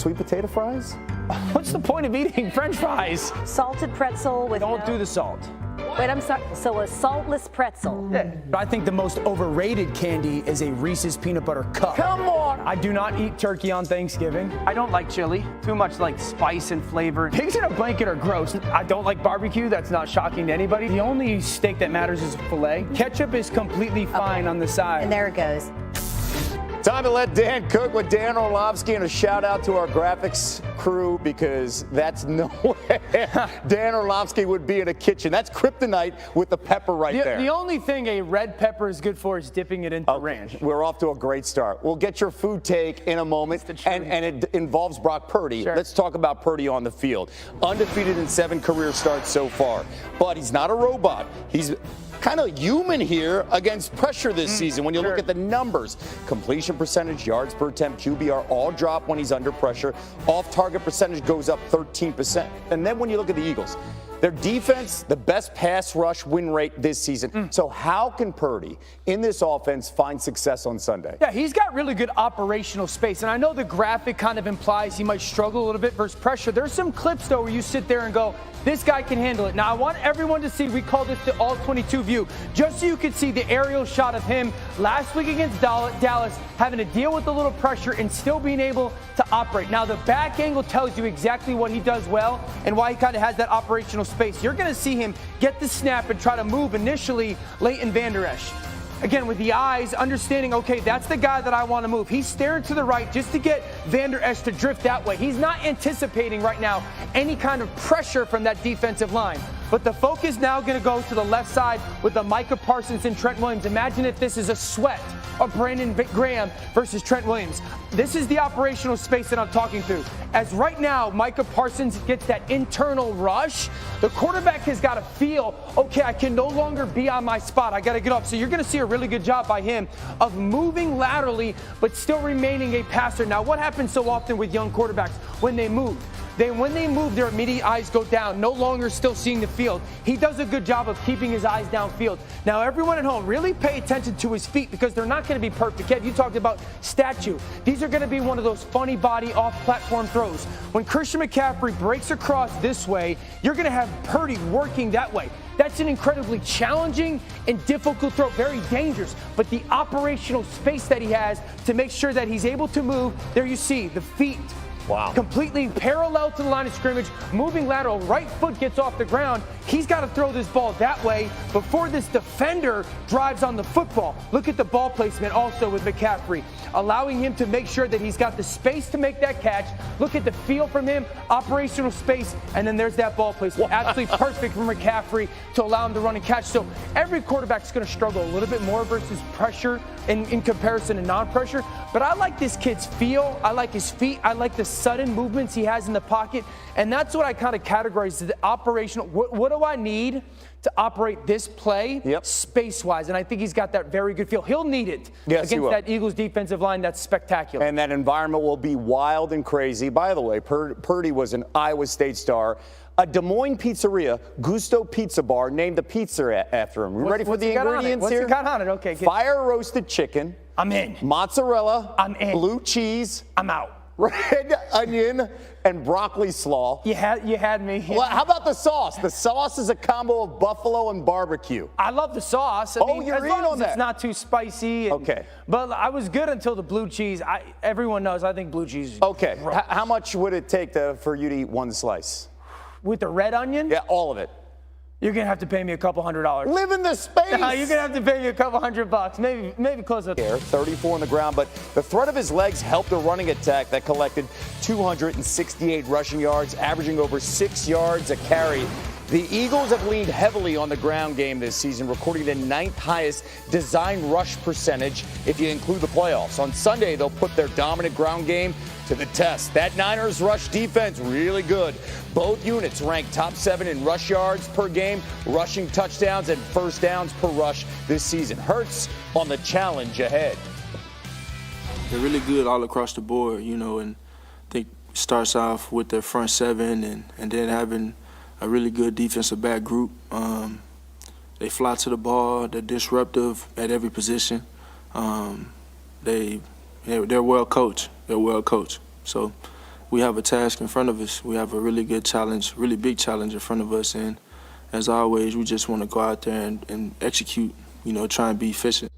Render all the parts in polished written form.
Sweet potato fries? What's the point of eating French fries? Salted pretzel with Don't do the salt. Wait, I'm sorry. So a saltless pretzel. Yeah. I think the most overrated candy is a Reese's peanut butter cup. Come on! I do not eat turkey on Thanksgiving. I don't like chili. Too much like spice and flavor. Pigs in a blanket are gross. I don't like barbecue. That's not shocking to anybody. The only steak that matters is filet. Ketchup is completely fine on the side. And there it goes. Time to let Dan cook with Dan Orlovsky, and a shout out to our graphics crew, because that's no way Dan Orlovsky would be in a kitchen. That's kryptonite with the pepper right there. The only thing a red pepper is good for is dipping it into ranch. We're off to a great start. We'll get your food take in a moment, and it involves Brock Purdy. Sure. Let's talk about Purdy on the field. Undefeated in 7 career starts so far, but he's not a robot. He's kind of human here against pressure this season. When you look at the numbers, completion percentage, yards per attempt, QBR all drop when he's under pressure. Off-target percentage goes up 13%. And then when you look at the Eagles, their defense, the best pass rush win rate this season. So how can Purdy in this offense find success on Sunday? Yeah, he's got really good operational space. And I know the graphic kind of implies he might struggle a little bit versus pressure. There's some clips, though, where you sit there and go, this guy can handle it. Now, I want everyone to see, we call this the all-22 view, just so you can see the aerial shot of him last week against Dallas, having to deal with a little pressure and still being able to operate. Now, the back angle tells you exactly what he does well and why he kind of has that operational space. You're going to see him get the snap and try to move initially Leighton Vander Esch. Again, with the eyes, understanding, okay, that's the guy that I want to move. He's staring to the right just to get Vander Esch to drift that way. He's not anticipating right now any kind of pressure from that defensive line. But the focus now going to go to the left side with the Micah Parsons and Trent Williams. Imagine if this is a sweat of Brandon Graham versus Trent Williams. This is the operational space that I'm talking through. As right now, Micah Parsons gets that internal rush, the quarterback has got to feel, okay, I can no longer be on my spot. I got to get up. So you're going to see a really good job by him of moving laterally, but still remaining a passer. Now, what happens so often with young quarterbacks when they move? When they move, their immediate eyes go down, no longer still seeing the field. He does a good job of keeping his eyes downfield. Now, everyone at home, really pay attention to his feet, because they're not going to be perfect. Kev, you talked about statue. These are going to be one of those funny body off-platform throws. When Christian McCaffrey breaks across this way, you're going to have Purdy working that way. That's an incredibly challenging and difficult throw, very dangerous. But the operational space that he has to make sure that he's able to move, there you see the feet. Wow. Completely parallel to the line of scrimmage, moving lateral, right foot gets off the ground. He's got to throw this ball that way before this defender drives on the football. Look at the ball placement also with McCaffrey, allowing him to make sure that he's got the space to make that catch. Look at the feel from him, operational space, and then there's that ball placement. Absolutely perfect for McCaffrey to allow him to run and catch. So every quarterback's going to struggle a little bit more versus pressure in comparison to non-pressure. But I like this kid's feel. I like his feet. I like the sudden movements he has in the pocket. And that's what I kind of categorize as the operational. What do I need to operate this play space-wise? And I think he's got that very good feel. He'll need it against that Eagles defensive line that's spectacular. And that environment will be wild and crazy. By the way, Purdy was an Iowa State star. A Des Moines pizzeria, Gusto Pizza Bar, named the pizza after him. You ready for the ingredients here? What's he got on it? Okay. Fire roasted chicken. I'm in. Mozzarella. I'm in. Blue cheese. I'm out. Red onion and broccoli slaw. You had me. Well, how about the sauce? The sauce is a combo of buffalo and barbecue. I love the sauce. I mean, you're as in long on as that. it's not too spicy. Okay. But I was good until the blue cheese. Everyone knows I think blue cheese is Okay. gross. How much would it take for you to eat one slice? With the red onion? Yeah, all of it. You're going to have to pay me a couple $100. Live in the space. You're going to have to pay me a couple $100. Maybe close up. 34 on the ground, but the threat of his legs helped a running attack that collected 268 rushing yards, averaging over 6 yards a carry. The Eagles have leaned heavily on the ground game this season, recording the 9th highest design rush percentage if you include the playoffs. On Sunday, they'll put their dominant ground game to the test. That Niners rush defense, really good. Both units ranked top 7 in rush yards per game, rushing touchdowns, and first downs per rush this season. Hurts on the challenge ahead. They're really good all across the board, and I think it starts off with their front 7 and then having a really good defensive back group. They fly to the ball. They're disruptive at every position. They're well coached. So we have a task in front of us. We have a really good challenge, really big challenge in front of us. And as always, we just want to go out there and execute, try and be efficient.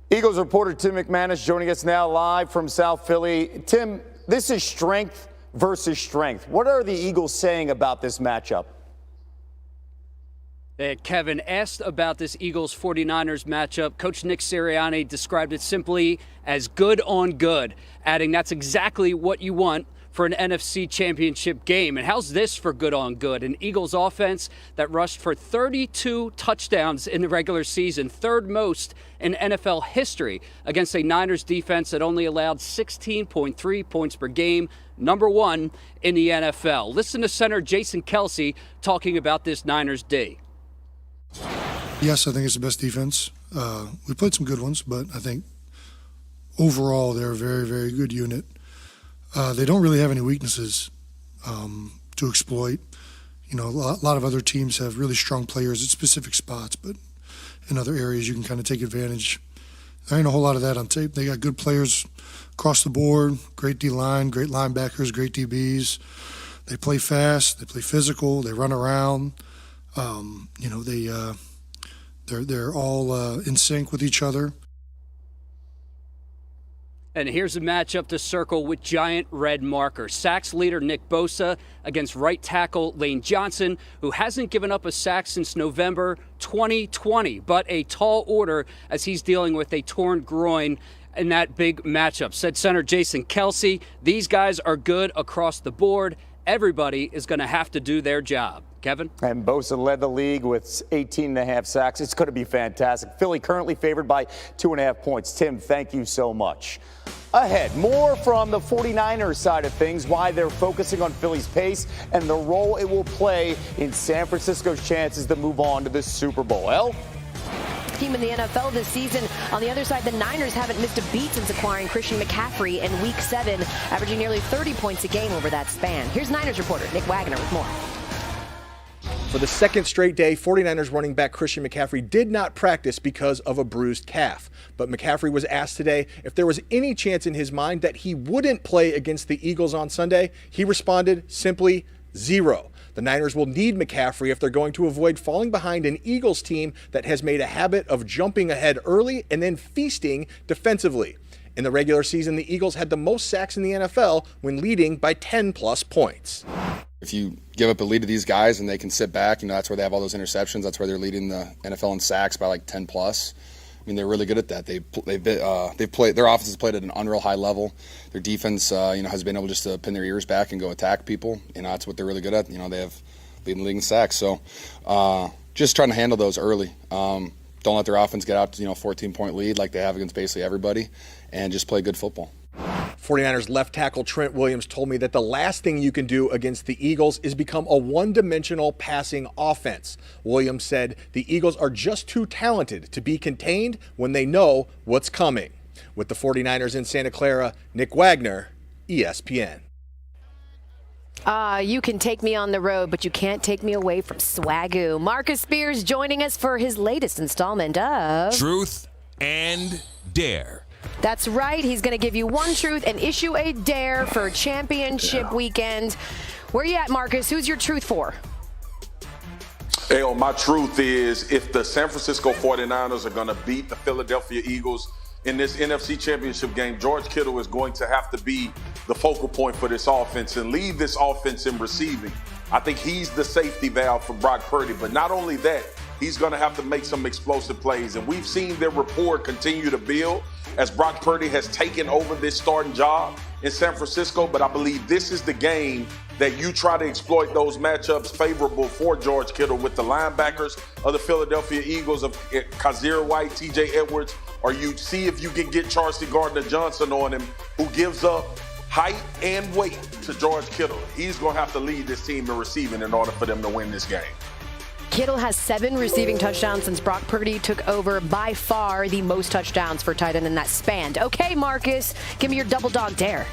Eagles reporter Tim McManus joining us now live from South Philly. Tim, this is strength versus strength. What are the Eagles saying about this matchup? Kevin, asked about this Eagles-49ers matchup, Coach Nick Sirianni described it simply as good on good, adding that's exactly what you want for an NFC championship game. And how's this for good on good? An Eagles offense that rushed for 32 touchdowns in the regular season, third most in NFL history, against a Niners defense that only allowed 16.3 points per game, number one in the NFL. Listen to center Jason Kelce talking about this Niners D. Yes, I think it's the best defense. We played some good ones, but I think overall they're a very, very good unit. They don't really have any weaknesses to exploit. A lot of other teams have really strong players at specific spots, but in other areas you can kind of take advantage. There ain't a whole lot of that on tape. They got good players across the board, great D-line, great linebackers, great DBs. They play fast, they play physical, they run around. They're all in sync with each other. And here's a matchup to circle with giant red markers. Sacks leader Nick Bosa against right tackle Lane Johnson, who hasn't given up a sack since November 2020, but a tall order as he's dealing with a torn groin in that big matchup. Said center Jason Kelce, these guys are good across the board. Everybody is going to have to do their job. Kevin? And Bosa led the league with 18.5 sacks. It's going to be fantastic. Philly currently favored by 2.5 points. Tim, thank you so much. Ahead, more from the 49ers side of things, why they're focusing on Philly's pace and the role it will play in San Francisco's chances to move on to the Super Bowl. El? Team in the NFL this season. On the other side, the Niners haven't missed a beat since acquiring Christian McCaffrey in Week 7, averaging nearly 30 points a game over that span. Here's Niners reporter Nick Wagner with more. For the second straight day, 49ers running back Christian McCaffrey did not practice because of a bruised calf. But McCaffrey was asked today if there was any chance in his mind that he wouldn't play against the Eagles on Sunday. He responded simply, zero. The Niners will need McCaffrey if they're going to avoid falling behind an Eagles team that has made a habit of jumping ahead early and then feasting defensively. In the regular season, the Eagles had the most sacks in the NFL when leading by 10-plus points. If you give up a lead to these guys and they can sit back, that's where they have all those interceptions. That's where they're leading the NFL in sacks by like 10-plus. They're really good at that. They've played. Their offense has played at an unreal high level. Their defense, has been able just to pin their ears back and go attack people. That's what they're really good at. They have leading the league in sacks. So, just trying to handle those early. Don't let their offense get out to 14-point lead like they have against basically everybody, and just play good football. 49ers left tackle Trent Williams told me that the last thing you can do against the Eagles is become a one-dimensional passing offense. Williams said the Eagles are just too talented to be contained when they know what's coming. With the 49ers in Santa Clara, Nick Wagner, ESPN. You can take me on the road, but you can't take me away from Swagoo. Marcus Spears joining us for his latest installment of Truth and Dare. That's right. He's going to give you one truth and issue a dare for championship weekend. Where you at, Marcus? Who's your truth for? Hey, my truth is if the San Francisco 49ers are going to beat the Philadelphia Eagles in this NFC Championship game, George Kittle is going to have to be the focal point for this offense and lead this offense in receiving. I think he's the safety valve for Brock Purdy, but not only that, he's going to have to make some explosive plays. And we've seen their rapport continue to build as Brock Purdy has taken over this starting job in San Francisco. But I believe this is the game that you try to exploit those matchups favorable for George Kittle with the linebackers of the Philadelphia Eagles of Kazir White, TJ Edwards, or you see if you can get Chauncey Gardner-Johnson on him, who gives up height and weight to George Kittle. He's going to have to lead this team in receiving in order for them to win this game. Kittle has 7 receiving touchdowns since Brock Purdy took over, by far the most touchdowns for tight end in that span. Okay, Marcus, give me your double dog dare.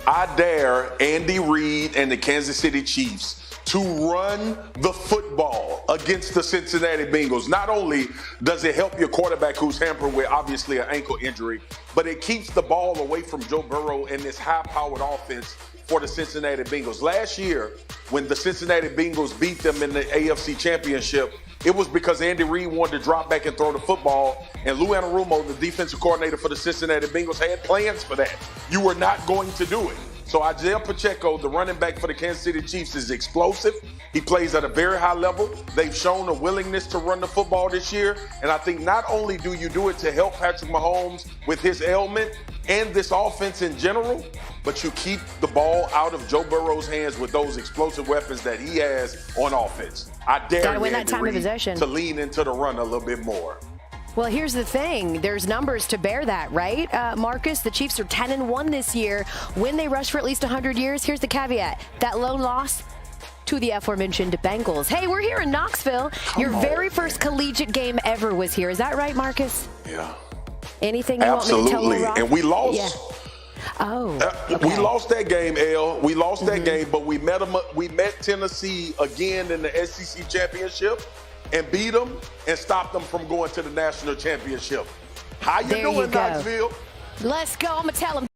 I dare Andy Reid and the Kansas City Chiefs to run the football against the Cincinnati Bengals. Not only does it help your quarterback who's hampered with obviously an ankle injury, but it keeps the ball away from Joe Burrow and this high-powered offense for the Cincinnati Bengals. Last year, when the Cincinnati Bengals beat them in the AFC Championship, it was because Andy Reid wanted to drop back and throw the football, and Lou Anarumo, the defensive coordinator for the Cincinnati Bengals, had plans for that. You were not going to do it. So Isaiah Pacheco, the running back for the Kansas City Chiefs, is explosive. He plays at a very high level. They've shown a willingness to run the football this year. And I think not only do you do it to help Patrick Mahomes with his ailment and this offense in general, but you keep the ball out of Joe Burrow's hands with those explosive weapons that he has on offense. I dare Andy Reid to lean into the run a little bit more. Well, here's the thing. There's numbers to bear that, right, Marcus? The Chiefs are 10-1 this year. When they rush for at least 100 years, here's the caveat. That lone loss to the aforementioned Bengals. Hey, we're here in Knoxville. Your very first collegiate game ever was here. Is that right, Marcus? Yeah. Anything you want me to tell me? And we lost. Yeah. Oh, okay. We lost that game, El. We lost that game, but we met Tennessee again in the SEC championship and beat them and stopped them from going to the national championship. How you doing, Knoxville? Let's go. I'm going to tell them.